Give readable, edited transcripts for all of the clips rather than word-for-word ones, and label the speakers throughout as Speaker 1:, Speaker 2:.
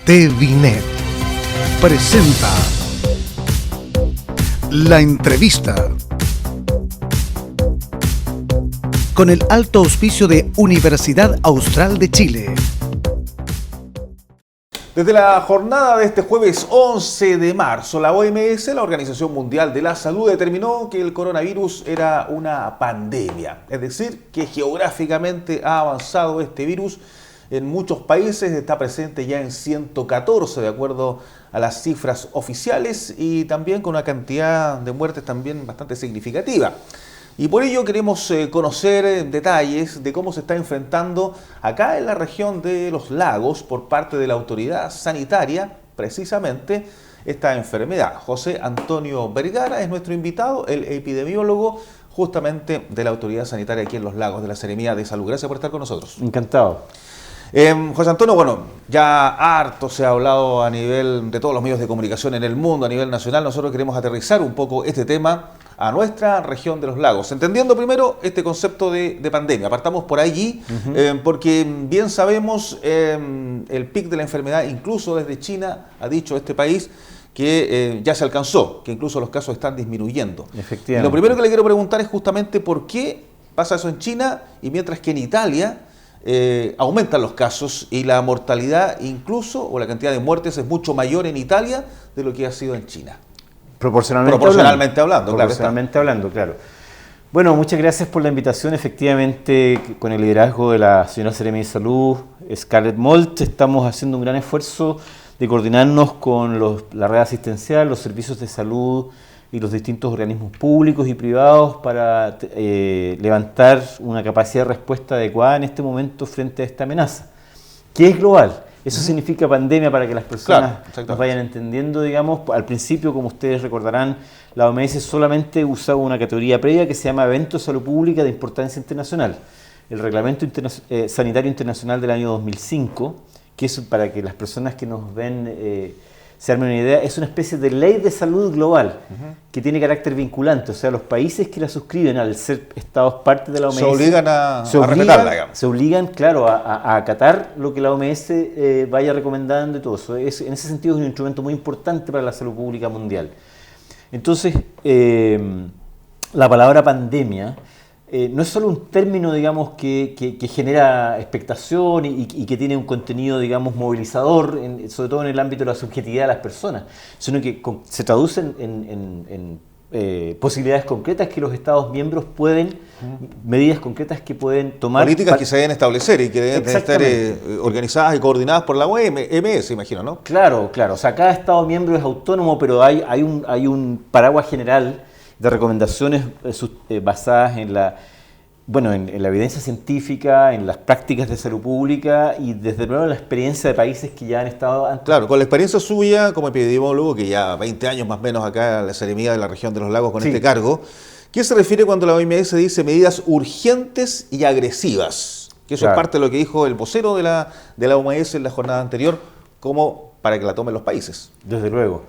Speaker 1: TVNet presenta la entrevista con el alto auspicio de Universidad Austral de Chile.
Speaker 2: Desde la jornada de este jueves 11 de marzo, la OMS, la Organización Mundial de la Salud, determinó que el coronavirus era una pandemia. Es decir, que geográficamente ha avanzado este virus en muchos países, está presente ya en 114 de acuerdo a las cifras oficiales y también con una cantidad de muertes también bastante significativa. Y por ello queremos conocer detalles de cómo se está enfrentando acá en la región de los lagos por parte de la autoridad sanitaria, precisamente esta enfermedad. José Antonio Vergara es nuestro invitado, el epidemiólogo justamente de la autoridad sanitaria aquí en los lagos, de la Seremía de Salud. Gracias por estar con nosotros.
Speaker 3: Encantado.
Speaker 2: José Antonio, bueno, ya harto se ha hablado a nivel de todos los medios de comunicación en el mundo, a nivel nacional. Nosotros queremos aterrizar un poco este tema a nuestra región de los lagos, entendiendo primero este concepto de pandemia. Partamos por allí, porque bien sabemos el pic de la enfermedad, incluso desde China, ha dicho este país que ya se alcanzó, que incluso los casos están disminuyendo.
Speaker 3: Efectivamente.
Speaker 2: Y lo primero que le quiero preguntar es justamente por qué pasa eso en China y mientras que en Italia aumentan los casos y la mortalidad incluso, o la cantidad de muertes es mucho mayor en Italia de lo que ha sido en China.
Speaker 3: Proporcionalmente
Speaker 2: hablando,
Speaker 3: claro. Bueno, muchas gracias por la invitación. Efectivamente, con el liderazgo de la señora Seremi de Salud, Scarlett Molt, estamos haciendo un gran esfuerzo de coordinarnos con la red asistencial, los servicios de salud y los distintos organismos públicos y privados para levantar una capacidad de respuesta adecuada en este momento frente a esta amenaza, que es global. Eso significa pandemia para que las personas nos vayan entendiendo, digamos. Al principio, como ustedes recordarán, la OMS solamente usaba una categoría previa que se llama Evento de Salud Pública de Importancia Internacional. El Reglamento Sanitario Internacional del año 2005, que es para que las personas que nos ven se armen una idea, es una especie de ley de salud global que tiene carácter vinculante. O sea, los países que la suscriben, al ser estados parte de la OMS,
Speaker 2: se obligan a respetarla, digamos.
Speaker 3: Se obligan, claro, a acatar lo que la OMS vaya recomendando y todo eso. En ese sentido es un instrumento muy importante para la salud pública mundial. Entonces, la palabra pandemia no es solo un término, digamos, que genera expectación y que tiene un contenido, digamos, movilizador, sobre todo en el ámbito de la subjetividad de las personas, sino que se traduce en posibilidades concretas que los Estados miembros pueden, medidas concretas que pueden tomar.
Speaker 2: Políticas que se deben establecer y que deben estar organizadas y coordinadas por la OMS, imagino, ¿no? Claro.
Speaker 3: O sea, cada Estado miembro es autónomo, pero hay un paraguas general de recomendaciones basadas en la evidencia científica, en las prácticas de salud pública y desde luego la experiencia de países que ya han estado antes.
Speaker 2: Claro, con la experiencia suya como epidemiólogo, que ya 20 años más o menos acá en la Seremía de la región de los lagos con este cargo, ¿qué se refiere cuando la OMS dice medidas urgentes y agresivas? Que eso es parte de lo que dijo el vocero de la OMS en la jornada anterior, como para que la tomen los países.
Speaker 3: Desde luego.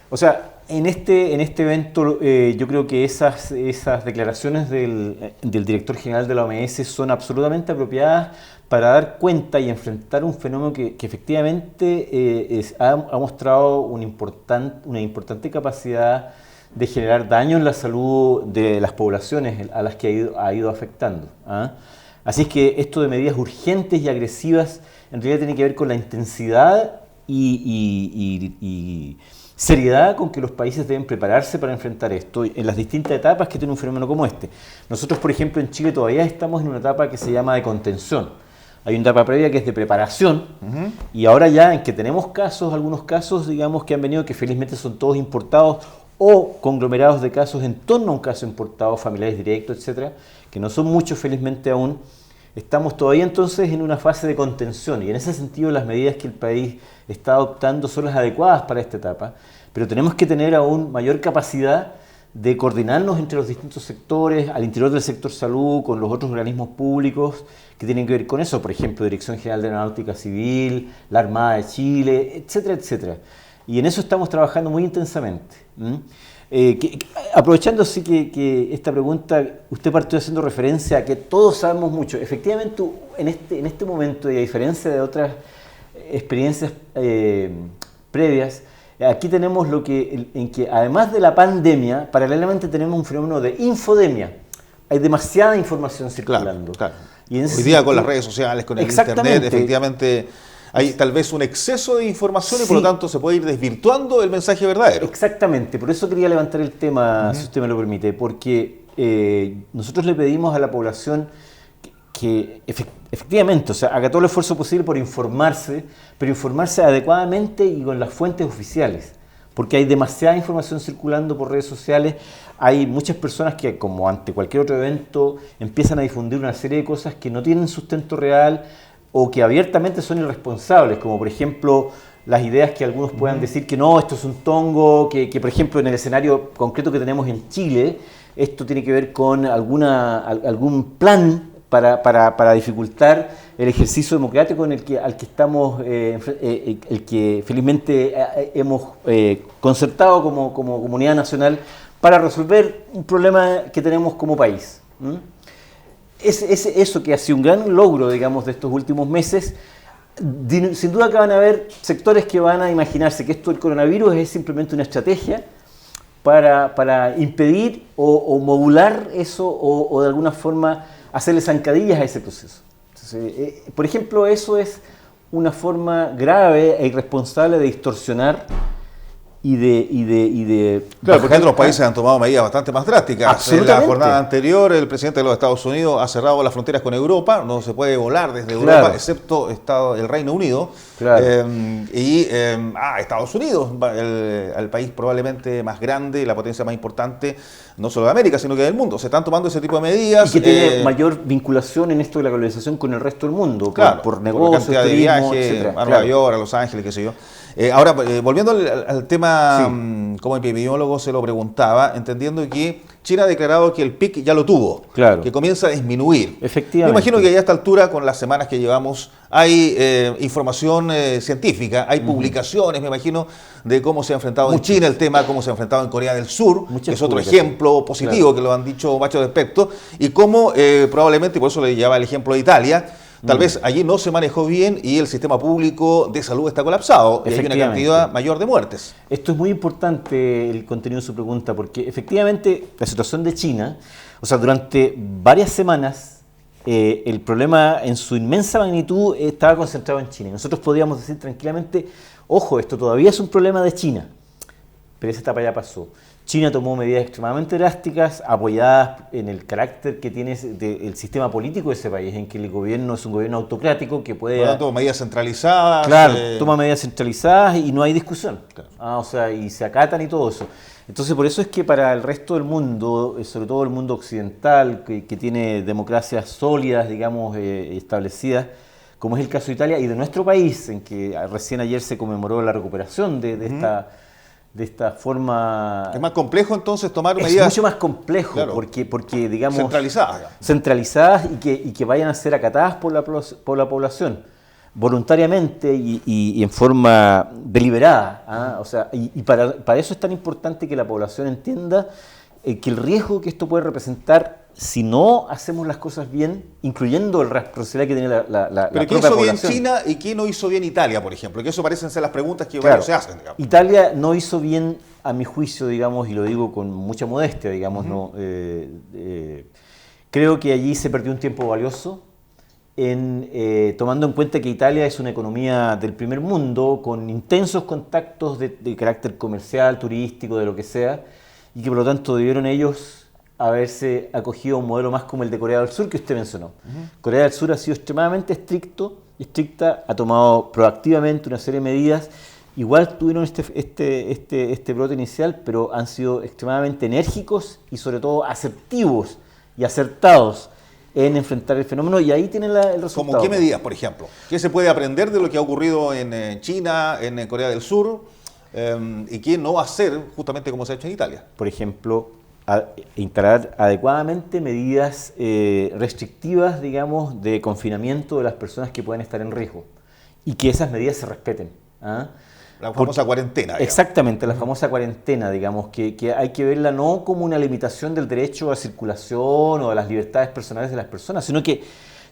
Speaker 3: O sea, en este evento yo creo que esas declaraciones del director general de la OMS son absolutamente apropiadas para dar cuenta y enfrentar un fenómeno que efectivamente ha mostrado una importante capacidad de generar daño en la salud de las poblaciones a las que ha ido afectando. Así es que esto de medidas urgentes y agresivas en realidad tiene que ver con la intensidad y seriedad con que los países deben prepararse para enfrentar esto en las distintas etapas que tiene un fenómeno como este. Nosotros, por ejemplo, en Chile todavía estamos en una etapa que se llama de contención. Hay una etapa previa que es de preparación y ahora ya en que tenemos algunos casos, digamos, que han venido, que felizmente son todos importados o conglomerados de casos en torno a un caso importado, familiares directos, etcétera, que no son muchos felizmente aún. Estamos todavía entonces en una fase de contención y en ese sentido las medidas que el país está adoptando son las adecuadas para esta etapa, pero tenemos que tener aún mayor capacidad de coordinarnos entre los distintos sectores, al interior del sector salud, con los otros organismos públicos que tienen que ver con eso, por ejemplo, Dirección General de Aeronáutica Civil, la Armada de Chile, etcétera, etcétera. Y en eso estamos trabajando muy intensamente. Aprovechando así que esta pregunta, usted partió haciendo referencia a que todos sabemos mucho. Efectivamente, en este momento, y a diferencia de otras experiencias previas. Aquí tenemos en que además de la pandemia, paralelamente tenemos un fenómeno de infodemia. Hay demasiada información circulando.
Speaker 2: Claro.
Speaker 3: Y
Speaker 2: hoy día con las redes sociales, con el internet, efectivamente hay tal vez un exceso de información y por lo tanto se puede ir desvirtuando el mensaje verdadero.
Speaker 3: Exactamente, por eso quería levantar el tema, si usted me lo permite, porque nosotros le pedimos a la población que efectivamente, o sea, haga todo el esfuerzo posible por informarse, pero informarse adecuadamente y con las fuentes oficiales, porque hay demasiada información circulando por redes sociales. Hay muchas personas que, como ante cualquier otro evento, empiezan a difundir una serie de cosas que no tienen sustento real o que abiertamente son irresponsables, como por ejemplo las ideas que algunos puedan decir que no, esto es un tongo, que por ejemplo en el escenario concreto que tenemos en Chile, esto tiene que ver con algún plan para dificultar el ejercicio democrático al que estamos, el que felizmente hemos concertado como comunidad nacional para resolver un problema que tenemos como país. Eso que ha sido un gran logro, digamos, de estos últimos meses. Sin duda que van a haber sectores que van a imaginarse que esto del coronavirus es simplemente una estrategia para impedir o modular eso o de alguna forma hacerle zancadillas a ese proceso. Entonces, por ejemplo, eso es una forma grave e irresponsable de distorsionar y de
Speaker 2: claro, porque otros países han tomado medidas bastante más drásticas. En la jornada anterior, el presidente de los Estados Unidos ha cerrado las fronteras con Europa, no se puede volar desde Europa, excepto el Reino Unido.
Speaker 3: Claro.
Speaker 2: Estados Unidos, el país probablemente más grande, la potencia más importante, no solo de América, sino que del mundo. Se están tomando ese tipo de medidas.
Speaker 3: Y que tiene mayor vinculación en esto de la globalización con el resto del mundo,
Speaker 2: claro,
Speaker 3: por negocios,
Speaker 2: cantidad de viajes,
Speaker 3: etcétera.
Speaker 2: a Nueva York, a Los Ángeles, qué sé yo. Ahora, volviendo al tema, como epidemiólogo se lo preguntaba, entendiendo que China ha declarado que el pic ya lo tuvo, que comienza a disminuir.
Speaker 3: Efectivamente.
Speaker 2: Me imagino que ya a esta altura, con las semanas que llevamos, hay información científica, hay publicaciones, me imagino, de cómo se ha enfrentado en China el tema, cómo se ha enfrentado en Corea del Sur, que es otro ejemplo positivo que lo han dicho varios expertos, y cómo probablemente, por eso le llevaba el ejemplo de Italia, tal vez allí no se manejó bien y el sistema público de salud está colapsado y hay una cantidad mayor de muertes.
Speaker 3: Esto es muy importante, el contenido de su pregunta, porque efectivamente la situación de China, o sea, durante varias semanas el problema en su inmensa magnitud estaba concentrado en China. Nosotros podíamos decir tranquilamente, ojo, esto todavía es un problema de China, pero esa etapa ya pasó. China tomó medidas extremadamente drásticas, apoyadas en el carácter que tiene el sistema político de ese país, en que el gobierno es un gobierno autocrático que puede...
Speaker 2: Por lo tanto, medidas centralizadas...
Speaker 3: Claro, toma medidas centralizadas y no hay discusión. Claro. O sea, y se acatan y todo eso. Entonces, por eso es que para el resto del mundo, sobre todo el mundo occidental, que tiene democracias sólidas, digamos, establecidas, como es el caso de Italia y de nuestro país, en que recién ayer se conmemoró la recuperación de esta forma...
Speaker 2: Es más complejo entonces tomar medidas...
Speaker 3: Es mucho más complejo, claro, porque digamos...
Speaker 2: Centralizadas
Speaker 3: y que vayan a ser acatadas por la población, voluntariamente y en forma deliberada. O sea, y para eso es tan importante que la población entienda que el riesgo que esto puede representar si no hacemos las cosas bien, incluyendo la responsabilidad que tiene la
Speaker 2: Pero ¿qué hizo bien China y qué no hizo bien Italia, por ejemplo? Que eso parecen ser las preguntas que varios se hacen. Digamos.
Speaker 3: Italia no hizo bien, a mi juicio, digamos, y lo digo con mucha modestia, digamos, creo que allí se perdió un tiempo valioso tomando en cuenta que Italia es una economía del primer mundo, con intensos contactos de carácter comercial, turístico, de lo que sea, y que por lo tanto debieron ellos haberse acogido a un modelo más como el de Corea del Sur que usted mencionó. Corea del Sur ha sido extremadamente estricta, ha tomado proactivamente una serie de medidas. Igual tuvieron este brote inicial, pero han sido extremadamente enérgicos y sobre todo asertivos y acertados en enfrentar el fenómeno, y ahí tienen el resultado.
Speaker 2: ¿Cómo qué medidas, por ejemplo? ¿Qué se puede aprender de lo que ha ocurrido en China, en Corea del Sur, y qué no hacer justamente como se ha hecho en Italia?
Speaker 3: Por ejemplo, instalar adecuadamente medidas restrictivas, digamos, de confinamiento de las personas que pueden estar en riesgo, y que esas medidas se respeten.
Speaker 2: La famosa cuarentena. Digamos.
Speaker 3: Exactamente, la famosa cuarentena, digamos, que hay que verla no como una limitación del derecho a circulación o a las libertades personales de las personas, sino que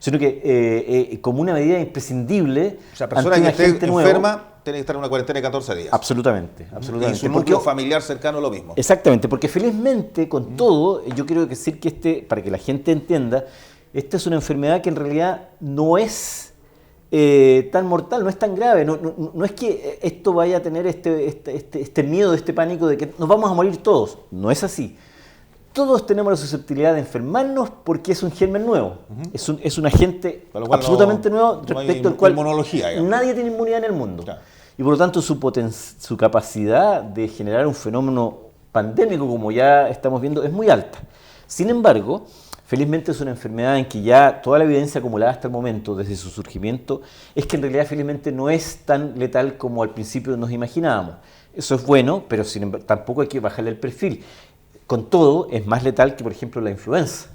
Speaker 3: sino que como una medida imprescindible.
Speaker 2: O sea, persona que esté enferma tiene que estar en una cuarentena de 14 días.
Speaker 3: Absolutamente, absolutamente.
Speaker 2: Y su núcleo familiar cercano lo mismo.
Speaker 3: Exactamente, porque felizmente con todo, yo quiero decir que para que la gente entienda, esta es una enfermedad que en realidad no es tan mortal, no es tan grave, no es que esto vaya a tener este miedo, este pánico de que nos vamos a morir todos, no es así. Todos tenemos la susceptibilidad de enfermarnos porque es un germen nuevo, es un agente absolutamente nuevo respecto al cual nadie tiene inmunidad en el mundo. Claro. Y por lo tanto su capacidad de generar un fenómeno pandémico, como ya estamos viendo, es muy alta. Sin embargo, felizmente es una enfermedad en que ya toda la evidencia acumulada hasta el momento, desde su surgimiento, es que en realidad felizmente no es tan letal como al principio nos imaginábamos. Eso es bueno, pero sin embargo, tampoco hay que bajarle el perfil. Con todo, es más letal que, por ejemplo, la influenza.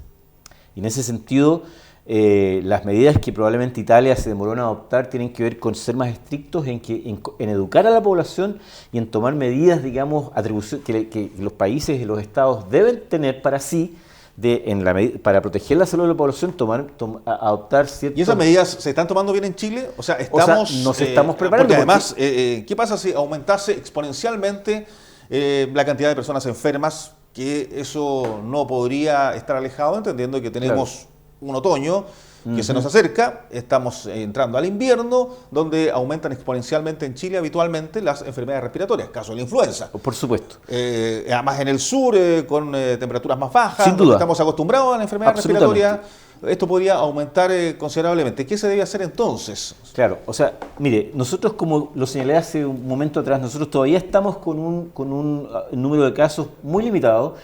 Speaker 3: Y en ese sentido, las medidas que probablemente Italia se demoró en adoptar tienen que ver con ser más estrictos en educar a la población y en tomar medidas, digamos, que los países y los estados deben tener para sí, para proteger la salud de la población, adoptar ciertos...
Speaker 2: ¿Y esas medidas se están tomando bien en Chile? O sea,
Speaker 3: nos estamos preparando.
Speaker 2: Porque además, ¿qué pasa si aumentase exponencialmente la cantidad de personas enfermas? Que eso no podría estar alejado, entendiendo que tenemos un otoño que se nos acerca, estamos entrando al invierno, donde aumentan exponencialmente en Chile habitualmente las enfermedades respiratorias, caso de la influenza.
Speaker 3: Por supuesto.
Speaker 2: Además en el sur, con temperaturas más bajas,
Speaker 3: sin duda.
Speaker 2: Estamos acostumbrados a la enfermedad respiratoria, esto podría aumentar considerablemente. ¿Qué se debe hacer entonces?
Speaker 3: Claro, o sea, mire, nosotros, como lo señalé hace un momento atrás, nosotros todavía estamos con un número de casos muy limitado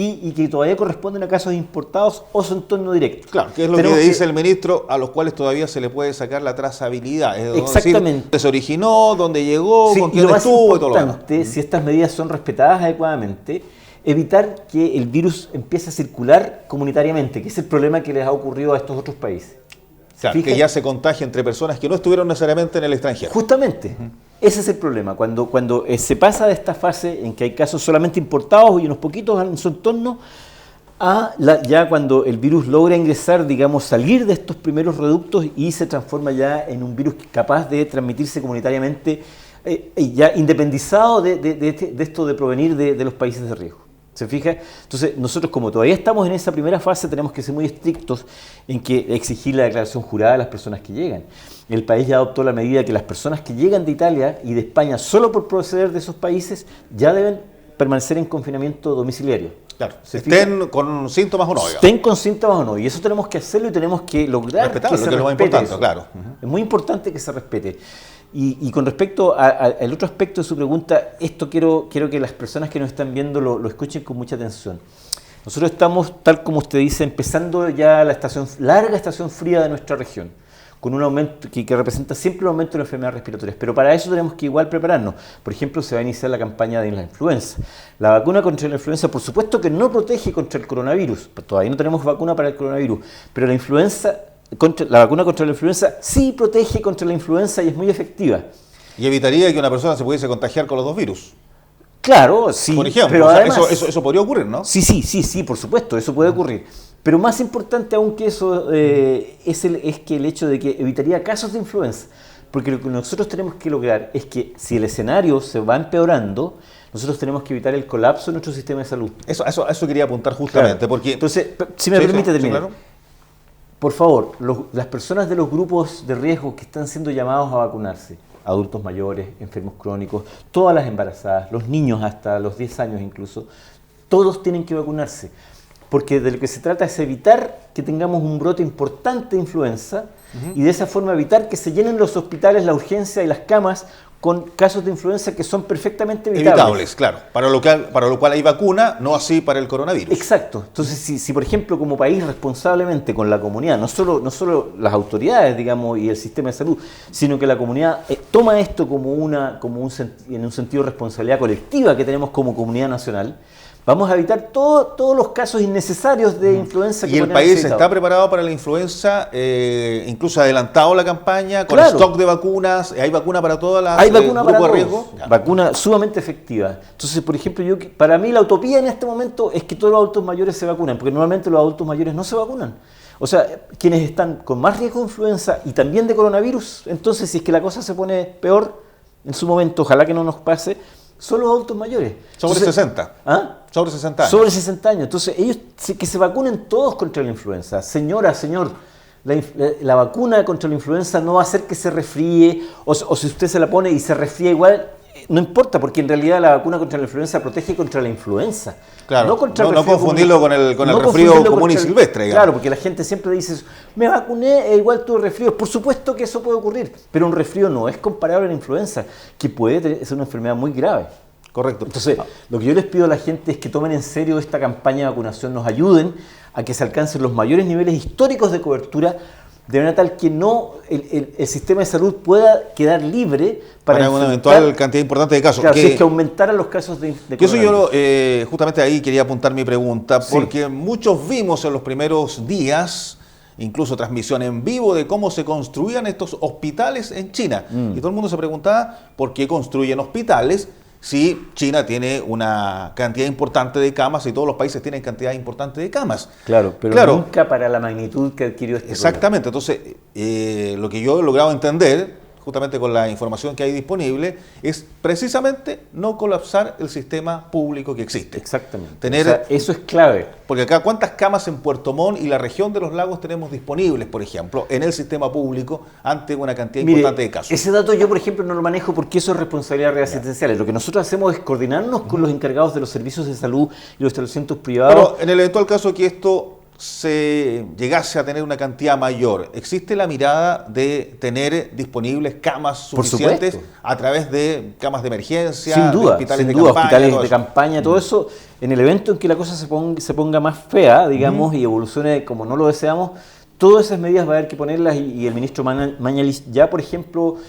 Speaker 3: y que todavía corresponden a casos importados o su entorno directo.
Speaker 2: Claro, que es lo que dice el ministro, a los cuales todavía se le puede sacar la trazabilidad. Es
Speaker 3: exactamente.
Speaker 2: Decir, dónde se originó, dónde llegó,
Speaker 3: sí,
Speaker 2: con quién estuvo y todo lo demás.
Speaker 3: Si estas medidas son respetadas adecuadamente, evitar que el virus empiece a circular comunitariamente, que es el problema que les ha ocurrido a estos otros países.
Speaker 2: Claro, que ya se contagia entre personas que no estuvieron necesariamente en el extranjero.
Speaker 3: Justamente, ese es el problema. Cuando se pasa de esta fase en que hay casos solamente importados y unos poquitos en su entorno, ya cuando el virus logra ingresar, digamos, salir de estos primeros reductos y se transforma ya en un virus capaz de transmitirse comunitariamente, ya independizado de esto de provenir de los países de riesgo. ¿Se fija? Entonces, nosotros, como todavía estamos en esa primera fase, tenemos que ser muy estrictos en que exigir la declaración jurada de las personas que llegan. El país ya adoptó la medida que las personas que llegan de Italia y de España solo por proceder de esos países ya deben permanecer en confinamiento domiciliario.
Speaker 2: Claro, estén con síntomas o no.
Speaker 3: Estén con síntomas o no. Y eso tenemos que hacerlo y tenemos que lograr que se respete eso. Claro. Es muy importante que se respete. Y con respecto al otro aspecto de su pregunta, esto quiero que las personas que nos están viendo lo escuchen con mucha atención. Nosotros estamos, tal como usted dice, empezando ya la larga estación fría de nuestra región, con un aumento que representa siempre un aumento de las enfermedades respiratorias. Pero para eso tenemos que igual prepararnos. Por ejemplo, se va a iniciar la campaña de la influenza. La vacuna contra la influenza, por supuesto que no protege contra el coronavirus. Todavía no tenemos vacuna para el coronavirus, pero la vacuna contra la influenza sí protege contra la influenza y es muy efectiva.
Speaker 2: Y evitaría que una persona se pudiese contagiar con los dos virus.
Speaker 3: Claro, sí.
Speaker 2: Por ejemplo,
Speaker 3: pero además,
Speaker 2: eso podría ocurrir, ¿no?
Speaker 3: Sí, por supuesto, eso puede ocurrir. Pero más importante aún que eso es que el hecho de que evitaría casos de influenza. Porque lo que nosotros tenemos que lograr es que si el escenario se va empeorando, nosotros tenemos que evitar el colapso de nuestro sistema de salud.
Speaker 2: Eso quería apuntar justamente.
Speaker 3: Claro.
Speaker 2: Porque...
Speaker 3: Entonces, si me permite terminar.
Speaker 2: Claro.
Speaker 3: Por favor, las personas de los grupos de riesgo que están siendo llamados a vacunarse, adultos mayores, enfermos crónicos, todas las embarazadas, los niños hasta los 10 años incluso, todos tienen que vacunarse. Porque de lo que se trata es evitar que tengamos un brote importante de influenza y de esa forma evitar que se llenen los hospitales, la urgencia y las camas con casos de influenza que son perfectamente evitables.
Speaker 2: Claro. Para lo cual hay vacuna, no así para el coronavirus.
Speaker 3: Exacto. Entonces, si por ejemplo, como país, responsablemente con la comunidad, no solo las autoridades, digamos, y el sistema de salud, sino que la comunidad toma esto en un sentido de responsabilidad colectiva que tenemos como comunidad nacional, vamos a evitar todos los casos innecesarios de influenza que
Speaker 2: ¿Y el país está preparado para la influenza? Incluso adelantado la campaña, con stock de vacunas. ¿Hay vacuna para todas las
Speaker 3: grupos
Speaker 2: de riesgo?
Speaker 3: Vacuna sumamente efectiva. Entonces, por ejemplo, para mí la utopía en este momento es que todos los adultos mayores se vacunen, porque normalmente los adultos mayores no se vacunan. O sea, quienes están con más riesgo de influenza y también de coronavirus, entonces si es que la cosa se pone peor en su momento, ojalá que no nos pase, son los adultos mayores.
Speaker 2: Sobre
Speaker 3: Entonces,
Speaker 2: 60.
Speaker 3: ¿Ah?
Speaker 2: Sobre 60 años.
Speaker 3: Sobre 60 años. Entonces, ellos que se vacunen todos contra la influenza. Señora, señor, la vacuna contra la influenza no va a hacer que se resfríe, o si usted se la pone y se resfría igual, no importa, porque en realidad la vacuna contra la influenza protege contra la influenza.
Speaker 2: Claro,
Speaker 3: no, contra
Speaker 2: no confundirlo con el resfrío común y silvestre. Digamos.
Speaker 3: Claro, porque la gente siempre dice, me vacuné e igual tuve resfrío. Por supuesto que eso puede ocurrir, pero un resfrío no es comparable a la influenza, que puede ser una enfermedad muy grave.
Speaker 2: Correcto.
Speaker 3: Entonces, lo que yo les pido a la gente es que tomen en serio esta campaña de vacunación, nos ayuden a que se alcancen los mayores niveles históricos de cobertura, de manera tal que no el sistema de salud pueda quedar libre
Speaker 2: para una eventual cantidad importante de casos.
Speaker 3: Claro, si es que aumentaran los casos de
Speaker 2: eso yo justamente ahí quería apuntar mi pregunta, porque muchos vimos en los primeros días, incluso transmisión en vivo de cómo se construían estos hospitales en China. Y todo el mundo se preguntaba por qué construyen hospitales si China tiene una cantidad importante de camas y todos los países tienen cantidad importante de camas.
Speaker 3: Claro, pero nunca para la magnitud que adquirió este
Speaker 2: Exactamente. Problema. Entonces, lo que yo he logrado entender, justamente con la información que hay disponible, es precisamente no colapsar el sistema público que existe.
Speaker 3: Exactamente. Eso es clave.
Speaker 2: Porque acá, ¿cuántas camas en Puerto Montt y la región de los lagos tenemos disponibles, por ejemplo, en el sistema público ante una cantidad importante de casos?
Speaker 3: Ese dato yo, por ejemplo, no lo manejo porque eso es responsabilidad de redes asistenciales. Lo que nosotros hacemos es coordinarnos con los encargados de los servicios de salud y los establecimientos privados.
Speaker 2: Pero en el eventual caso que esto se llegase a tener una cantidad mayor, ¿existe la mirada de tener disponibles camas suficientes a través de camas de emergencia,
Speaker 3: sin duda,
Speaker 2: hospitales
Speaker 3: de campaña, todo eso, en el evento en que la cosa se ponga más fea, digamos, y evolucione como no lo deseamos, todas esas medidas va a haber que ponerlas y el ministro Mañalich ya, por ejemplo,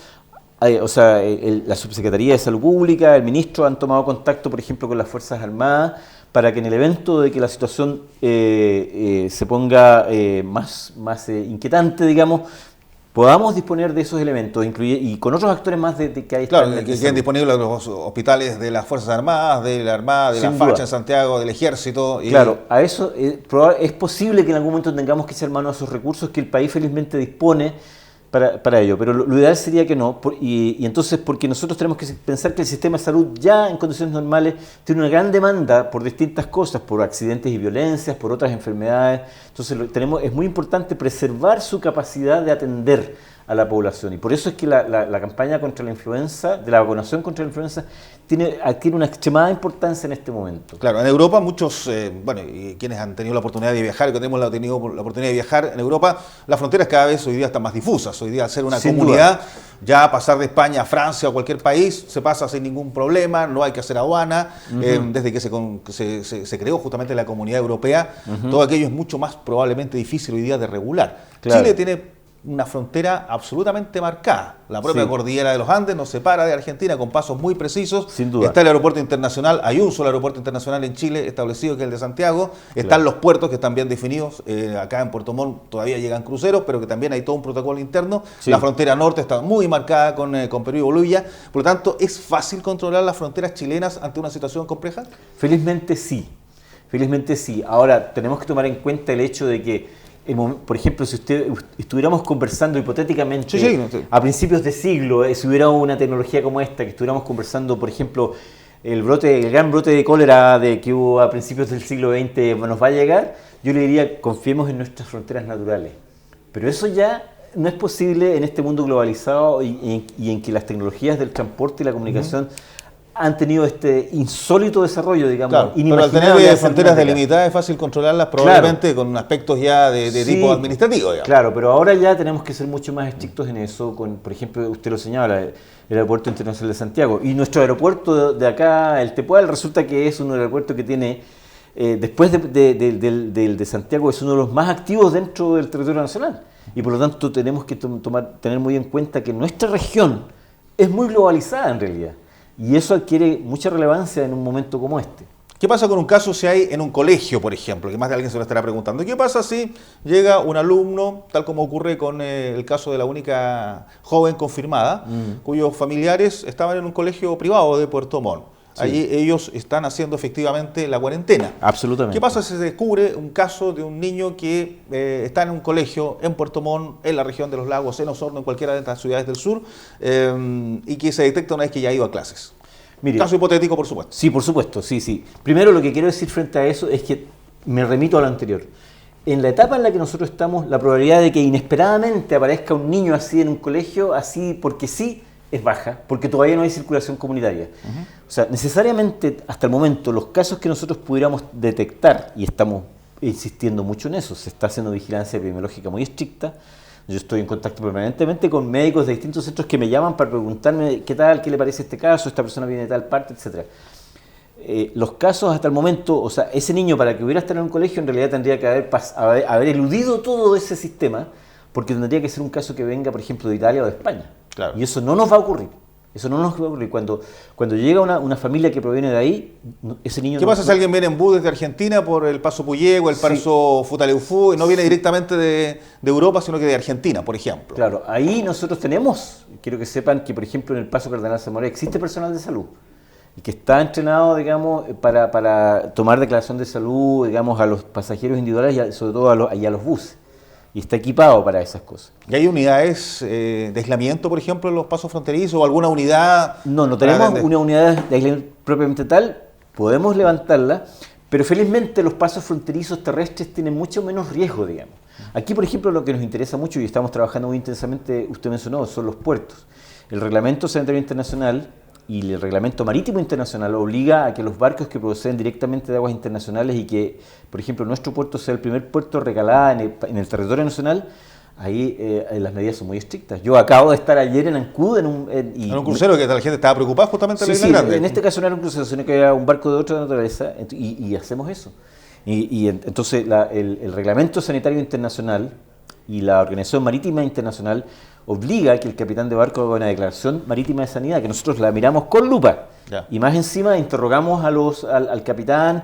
Speaker 3: la Subsecretaría de Salud Pública, el ministro han tomado contacto, por ejemplo, con las Fuerzas Armadas, para que en el evento de que la situación se ponga más inquietante, digamos, podamos disponer de esos elementos y con otros actores más que hay.
Speaker 2: Claro, que queden disponibles los hospitales de las Fuerzas Armadas, de la Armada, de la Facha en Santiago, del Ejército.
Speaker 3: Claro, a eso es posible que en algún momento tengamos que echar mano a esos recursos que el país felizmente dispone para ello, pero lo ideal sería que no, y entonces porque nosotros tenemos que pensar que el sistema de salud ya en condiciones normales tiene una gran demanda por distintas cosas, por accidentes y violencias, por otras enfermedades, entonces es muy importante preservar su capacidad de atender a la población, y por eso es que la campaña contra la influenza, de la vacunación contra la influenza, adquiere una extremada importancia en este momento.
Speaker 2: Claro, en Europa muchos, y quienes han tenido la oportunidad de viajar, que tenemos tenido la oportunidad de viajar en Europa, las fronteras cada vez hoy día están más difusas. Hoy día al ser una comunidad, ya pasar de España a Francia o cualquier país, se pasa sin ningún problema, no hay que hacer aduana. Desde que se creó justamente la Comunidad Europea, todo aquello es mucho más probablemente difícil hoy día de regular. Claro. Chile tiene una frontera absolutamente marcada. La propia cordillera de los Andes nos separa de Argentina con pasos muy precisos.
Speaker 3: Sin duda.
Speaker 2: Está el aeropuerto internacional, hay un solo aeropuerto internacional en Chile establecido, que es el de Santiago. Están los puertos que están bien definidos. Acá en Puerto Montt todavía llegan cruceros, pero que también hay todo un protocolo interno. La frontera norte está muy marcada con Perú y Bolivia. Por lo tanto, ¿es fácil controlar las fronteras chilenas ante una situación compleja?
Speaker 3: Felizmente sí. Ahora, tenemos que tomar en cuenta el hecho de que por ejemplo, si estuviéramos conversando hipotéticamente a principios de siglo, si hubiera una tecnología como esta, que estuviéramos conversando, por ejemplo, el gran brote de cólera que hubo a principios del siglo XX nos va a llegar, yo le diría, confiemos en nuestras fronteras naturales. Pero eso ya no es posible en este mundo globalizado y en que las tecnologías del transporte y la comunicación han tenido este insólito desarrollo, digamos,
Speaker 2: inimaginable. Pero al tener fronteras delimitadas es fácil controlarlas probablemente con aspectos ya de tipo administrativo. Digamos.
Speaker 3: Claro, pero ahora ya tenemos que ser mucho más estrictos en eso, por ejemplo, usted lo señala, el Aeropuerto Internacional de Santiago. Y nuestro aeropuerto de acá, el Tepual, resulta que es un aeropuerto que tiene, después del de Santiago, es uno de los más activos dentro del territorio nacional. Y por lo tanto tenemos que tener muy en cuenta que nuestra región es muy globalizada en realidad. Y eso adquiere mucha relevancia en un momento como este.
Speaker 2: ¿Qué pasa con un caso si hay en un colegio, por ejemplo? Que más de alguien se lo estará preguntando. ¿Qué pasa si llega un alumno, tal como ocurre con el caso de la única joven confirmada, cuyos familiares estaban en un colegio privado de Puerto Montt? allí ellos están haciendo efectivamente la cuarentena.
Speaker 3: Absolutamente.
Speaker 2: ¿Qué pasa si se descubre un caso de un niño que está en un colegio en Puerto Montt, en la región de los lagos, en Osorno, en cualquiera de estas ciudades del sur, y que se detecta una vez que ya ha ido a clases?
Speaker 3: Mire,
Speaker 2: caso hipotético, por supuesto.
Speaker 3: Sí, por supuesto, sí. Primero, lo que quiero decir frente a eso es que me remito a lo anterior. En la etapa en la que nosotros estamos, la probabilidad de que inesperadamente aparezca un niño así en un colegio, así porque sí, es baja, porque todavía no hay circulación comunitaria. O sea, necesariamente, hasta el momento, los casos que nosotros pudiéramos detectar, y estamos insistiendo mucho en eso, se está haciendo vigilancia epidemiológica muy estricta. Yo estoy en contacto permanentemente con médicos de distintos centros que me llaman para preguntarme qué tal, qué le parece este caso, esta persona viene de tal parte, etc. Los casos hasta el momento, o sea, ese niño para que hubiera estado en un colegio en realidad tendría que haber eludido todo ese sistema, porque tendría que ser un caso que venga, por ejemplo, de Italia o de España.
Speaker 2: Claro.
Speaker 3: Y eso no nos va a ocurrir. Eso no nos va a ocurrir. Cuando llega una familia que proviene de ahí, ese niño...
Speaker 2: ¿Qué pasa si alguien viene en bus desde Argentina por el Paso Puyehue, el Paso Futaleufú, y no viene directamente de Europa, sino que de Argentina, por ejemplo?
Speaker 3: Claro, ahí nosotros tenemos, quiero que sepan que, por ejemplo, en el Paso Cardenal Zamora existe personal de salud y que está entrenado, digamos, para tomar declaración de salud, digamos, a los pasajeros individuales y sobre todo a los buses. Y está equipado para esas cosas.
Speaker 2: ¿Y hay unidades de aislamiento, por ejemplo, en los pasos fronterizos o alguna unidad?
Speaker 3: No tenemos una unidad de aislamiento propiamente tal, podemos levantarla, pero felizmente los pasos fronterizos terrestres tienen mucho menos riesgo, digamos. Aquí, por ejemplo, lo que nos interesa mucho y estamos trabajando muy intensamente, usted mencionó, son los puertos. El Reglamento Sanitario Internacional y el Reglamento Marítimo Internacional obliga a que los barcos que proceden directamente de aguas internacionales y que, por ejemplo, nuestro puerto sea el primer puerto recalada en el territorio nacional, ahí las medidas son muy estrictas. Yo acabo de estar ayer en Ancud en un
Speaker 2: crucero que la gente estaba preocupada justamente en la Isla Grande.
Speaker 3: En este caso no era un crucero, sino que era un barco de otra naturaleza y hacemos eso. Entonces el Reglamento Sanitario Internacional y la Organización Marítima Internacional obliga a que el capitán de barco haga una declaración marítima de sanidad, que nosotros la miramos con lupa. Ya. Y más encima interrogamos al capitán,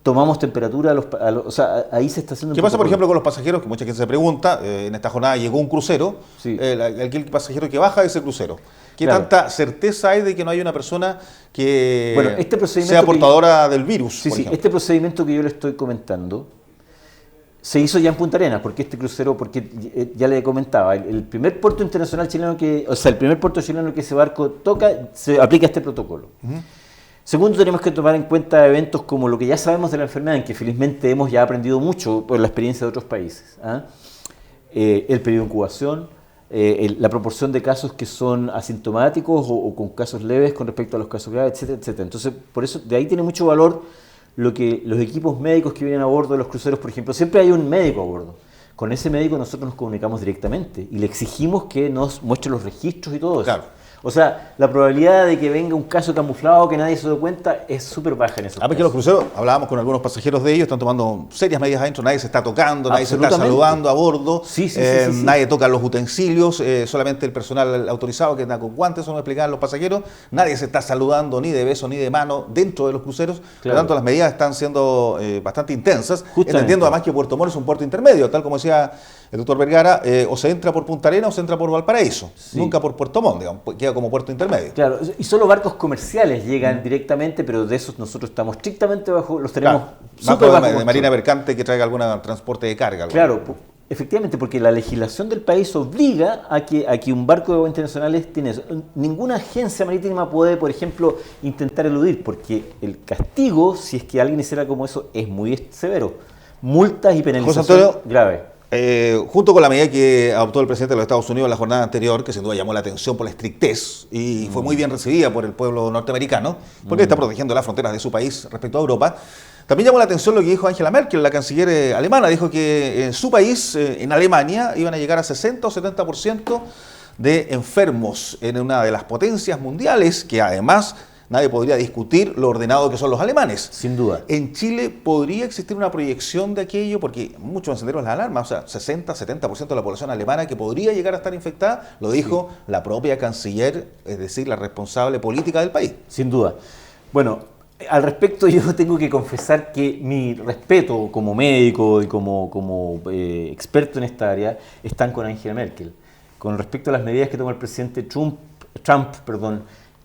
Speaker 3: tomamos temperatura, o sea, ahí se está haciendo...
Speaker 2: ¿Qué pasa, por ejemplo, con los pasajeros? Que mucha gente se pregunta, en esta jornada llegó un crucero, sí. El pasajero que baja de ese crucero. ¿Qué tanta certeza hay de que no hay una persona que sea portadora del virus?
Speaker 3: Sí, este procedimiento que yo le estoy comentando se hizo ya en Punta Arenas, porque este crucero, porque ya le comentaba, el primer puerto internacional chileno el primer puerto chileno que ese barco toca, se aplica este protocolo. Segundo, tenemos que tomar en cuenta eventos como lo que ya sabemos de la enfermedad, en que felizmente hemos ya aprendido mucho por la experiencia de otros países. El periodo de incubación, la proporción de casos que son asintomáticos o con casos leves con respecto a los casos graves, etcétera, etcétera. Entonces, por eso, de ahí tiene mucho valor lo que los equipos médicos que vienen a bordo de los cruceros, por ejemplo, siempre hay un médico a bordo. Con ese médico nosotros nos comunicamos directamente y le exigimos que nos muestre los registros y todo eso. Claro. O sea, la probabilidad de que venga un caso camuflado que nadie se dé cuenta es súper baja en esos casos.
Speaker 2: Que los cruceros, hablábamos con algunos pasajeros de ellos, están tomando serias medidas adentro, nadie se está tocando, nadie se está saludando a bordo, nadie toca los utensilios, solamente el personal autorizado que anda con guantes, eso nos explicaban los pasajeros, nadie se está saludando ni de beso ni de mano dentro de los cruceros, por lo tanto las medidas están siendo bastante intensas, entendiendo además que Puerto Montt es un puerto intermedio, tal como decía el doctor Vergara, o se entra por Punta Arenas o se entra por Valparaíso, nunca por Puerto Montt, digamos, queda como puerto intermedio.
Speaker 3: Claro, y solo barcos comerciales llegan directamente, pero de esos nosotros estamos estrictamente bajo, los tenemos
Speaker 2: súper bajo de marina mercante que traiga algún transporte de carga.
Speaker 3: Claro, efectivamente, porque la legislación del país obliga a que un barco de aguas internacionales tiene eso. Ninguna agencia marítima puede, por ejemplo, intentar eludir, porque el castigo, si es que alguien hiciera como eso, es muy severo. Multas y penalización grave.
Speaker 2: Junto con la medida que adoptó el presidente de los Estados Unidos en la jornada anterior, que sin duda llamó la atención por la estrictez y fue muy bien recibida por el pueblo norteamericano, porque está protegiendo las fronteras de su país respecto a Europa, también llamó la atención lo que dijo Angela Merkel, la canciller alemana. Dijo que en su país, en Alemania, iban a llegar a 60 o 70% de enfermos en una de las potencias mundiales, que además nadie podría discutir lo ordenado que son los alemanes.
Speaker 3: Sin duda.
Speaker 2: En Chile podría existir una proyección de aquello, porque muchos encendieron las alarmas, o sea, 60-70% de la población alemana que podría llegar a estar infectada, lo dijo la propia canciller, es decir, la responsable política del país.
Speaker 3: Sin duda. Bueno, al respecto yo tengo que confesar que mi respeto como médico y como experto en esta área están con Angela Merkel. Con respecto a las medidas que toma el presidente Trump,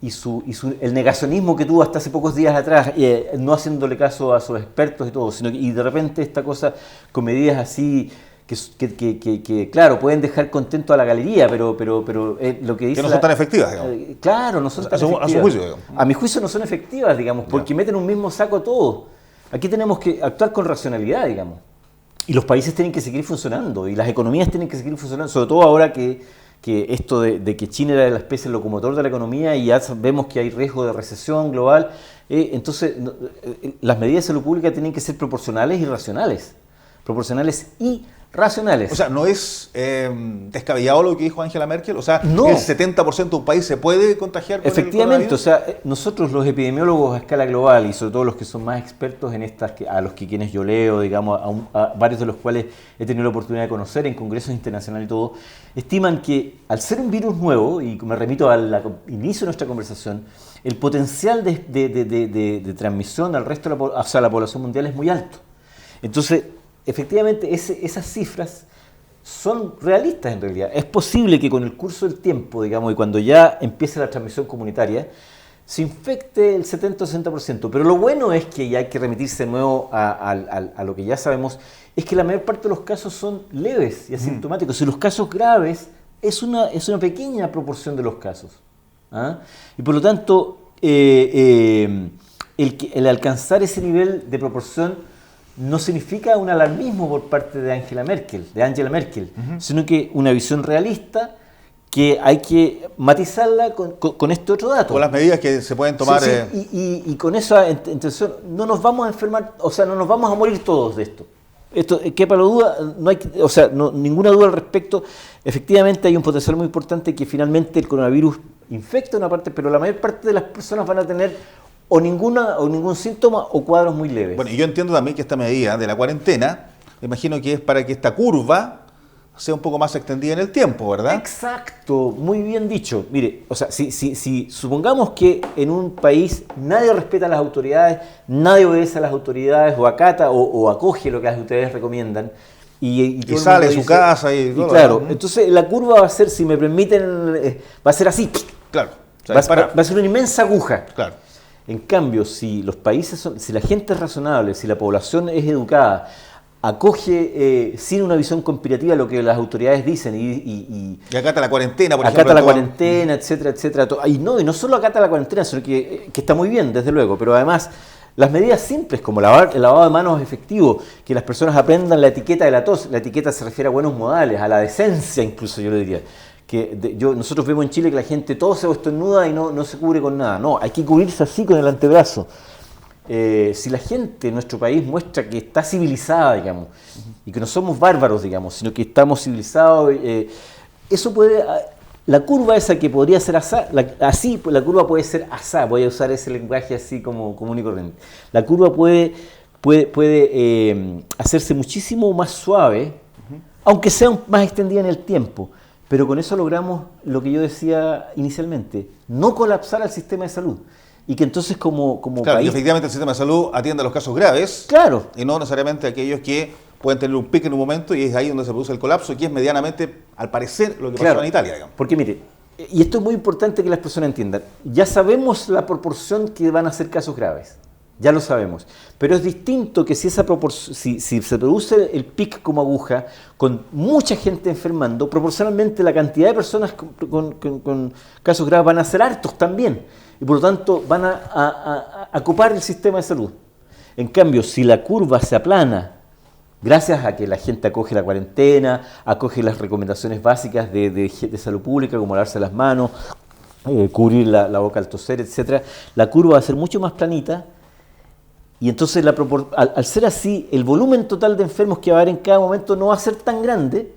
Speaker 3: el negacionismo que tuvo hasta hace pocos días atrás, no haciéndole caso a sus expertos y todo, y de repente esta cosa con medidas así que claro, pueden dejar contento a la galería, pero lo que dice...
Speaker 2: Que no son tan efectivas, digamos.
Speaker 3: Claro, no son tan efectivas.
Speaker 2: A su juicio, digamos.
Speaker 3: A mi juicio no son efectivas, digamos, porque meten un mismo saco todo. Aquí tenemos que actuar con racionalidad, digamos. Y los países tienen que seguir funcionando, y las economías tienen que seguir funcionando, sobre todo ahora que esto de que China era la especie locomotor de la economía y ya vemos que hay riesgo de recesión global, entonces las medidas de salud pública tienen que ser proporcionales y racionales. Proporcionales y racionales.
Speaker 2: O sea, no es descabellado lo que dijo Angela Merkel. O sea,
Speaker 3: no.
Speaker 2: El 70% de un país se puede contagiar con
Speaker 3: efectivamente,
Speaker 2: el
Speaker 3: o sea, nosotros los epidemiólogos a escala global y sobre todo los que son más expertos en estas, a los que quienes yo leo, digamos, a varios de los cuales he tenido la oportunidad de conocer en congresos internacionales y todo, estiman que al ser un virus nuevo, y me remito al inicio de nuestra conversación, el potencial de transmisión al resto de la población mundial es muy alto. Entonces, efectivamente, esas cifras son realistas en realidad. Es posible que con el curso del tiempo, digamos, y cuando ya empiece la transmisión comunitaria, se infecte el 70 o 60%. Pero lo bueno es que ya hay que remitirse de nuevo a lo que ya sabemos, es que la mayor parte de los casos son leves y asintomáticos. Y los casos graves es una pequeña proporción de los casos. ¿Ah? Y por lo tanto, el alcanzar ese nivel de proporción no significa un alarmismo por parte de Angela Merkel, sino que una visión realista que hay que matizarla con este otro dato.
Speaker 2: Con las medidas que se pueden tomar.
Speaker 3: Sí, y con esa intención no nos vamos a enfermar, o sea, no nos vamos a morir todos de esto. Esto, quepa la duda, ninguna duda al respecto. Efectivamente hay un potencial muy importante que finalmente el coronavirus infecta una parte, pero la mayor parte de las personas van a tener o ningún síntoma o cuadros muy leves.
Speaker 2: Bueno, y yo entiendo también que esta medida de la cuarentena, me imagino que es para que esta curva sea un poco más extendida en el tiempo, ¿verdad?
Speaker 3: Exacto, muy bien dicho. Mire, o sea, si supongamos que en un país nadie respeta a las autoridades, nadie obedece a las autoridades o acata o acoge lo que las autoridades recomiendan, y
Speaker 2: sale de su casa y todo.
Speaker 3: Claro, entonces la curva va a ser, si me permiten, va a ser así.
Speaker 2: Claro. O sea,
Speaker 3: va a ser una inmensa aguja.
Speaker 2: Claro.
Speaker 3: En cambio, si los países si la gente es razonable, si la población es educada, acoge sin una visión conspirativa lo que las autoridades dicen y
Speaker 2: acata la cuarentena, por ejemplo.
Speaker 3: Acata la cuarentena, etcétera, etcétera. Y no solo acata la cuarentena, sino que está muy bien, desde luego, pero además las medidas simples como el lavado de manos efectivo, que las personas aprendan la etiqueta de la tos. La etiqueta se refiere a buenos modales, a la decencia incluso, yo le diría. Nosotros vemos en Chile que la gente tose o estornuda y no se cubre con nada. No, hay que cubrirse así con el antebrazo. Si la gente en nuestro país muestra que está civilizada, digamos, y que no somos bárbaros, digamos, sino que estamos civilizados, eso puede... La curva esa que podría ser asá, la curva puede ser asá, voy a usar ese lenguaje así como común y corriente. La curva puede hacerse muchísimo más suave, aunque sea más extendida en el tiempo. Pero con eso logramos lo que yo decía inicialmente, no colapsar al sistema de salud. Y que entonces como
Speaker 2: claro,
Speaker 3: país...
Speaker 2: y efectivamente el sistema de salud atiende a los casos graves.
Speaker 3: Claro.
Speaker 2: Y no necesariamente a aquellos que pueden tener un pico en un momento y es ahí donde se produce el colapso, que es medianamente, al parecer, lo que pasó en Italia, digamos.
Speaker 3: Porque mire, y esto es muy importante que las personas entiendan, ya sabemos la proporción que van a ser casos graves. Ya lo sabemos, pero es distinto que si se produce el pic como aguja, con mucha gente enfermando, proporcionalmente la cantidad de personas con casos graves van a ser hartos también, y por lo tanto van a copar el sistema de salud. En cambio, si la curva se aplana, gracias a que la gente acoge la cuarentena, acoge las recomendaciones básicas de salud pública, como lavarse las manos, cubrir la boca al toser, etc., la curva va a ser mucho más planita. Y entonces, al ser así, el volumen total de enfermos que va a haber en cada momento no va a ser tan grande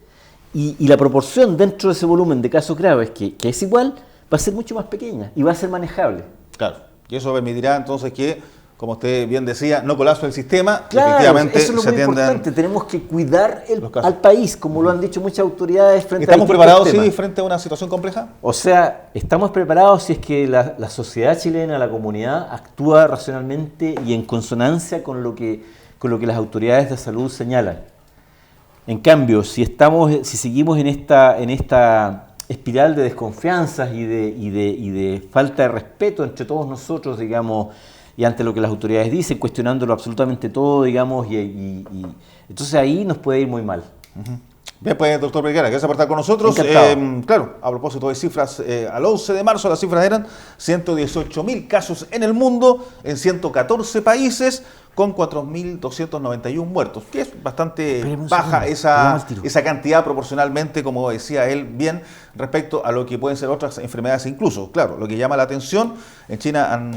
Speaker 3: y la proporción dentro de ese volumen de casos graves, que es igual, va a ser mucho más pequeña y va a ser manejable.
Speaker 2: Claro, y eso permitirá entonces que, como usted bien decía, no colapse el sistema.
Speaker 3: Claro,
Speaker 2: efectivamente
Speaker 3: eso es lo muy importante. Tenemos que cuidar al país, como lo han dicho muchas autoridades.
Speaker 2: ¿Estamos preparados, sí, frente a una situación compleja?
Speaker 3: O sea, estamos preparados si es que la sociedad chilena, la comunidad, actúa racionalmente y en consonancia con lo que las autoridades de salud señalan. En cambio, si seguimos en esta espiral de desconfianzas y de falta de respeto entre todos nosotros, digamos, y ante lo que las autoridades dicen, cuestionándolo absolutamente todo, digamos, y entonces ahí nos puede ir muy mal.
Speaker 2: Bien, pues, doctor Vergara, gracias por estar con nosotros. Claro, a propósito de cifras, al 11 de marzo las cifras eran 118.000 casos en el mundo, en 114 países, con 4.291 muertos, que es bastante baja esa cantidad proporcionalmente, como decía él bien, respecto a lo que pueden ser otras enfermedades incluso. Claro, lo que llama la atención, en China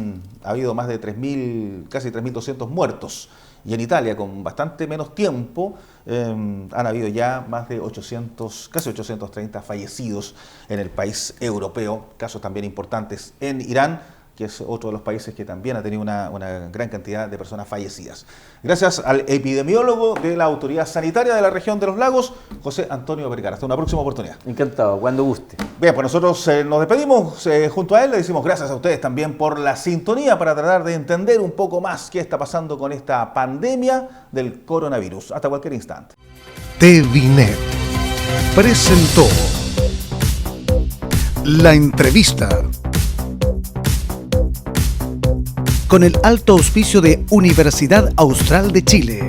Speaker 2: ha habido más de 3.000, casi 3.200 muertos, y en Italia, con bastante menos tiempo, han habido ya más de 800, casi 830 fallecidos en el país europeo, casos también importantes en Irán, que es otro de los países que también ha tenido una gran cantidad de personas fallecidas. Gracias al epidemiólogo de la Autoridad Sanitaria de la región de los Lagos, José Antonio Vergara. Hasta una próxima oportunidad.
Speaker 3: Encantado, cuando guste.
Speaker 2: Bien, pues nosotros nos despedimos junto a él. Le decimos gracias a ustedes también por la sintonía para tratar de entender un poco más qué está pasando con esta pandemia del coronavirus. Hasta cualquier instante.
Speaker 1: TVNet presentó la entrevista con el alto auspicio de Universidad Austral de Chile.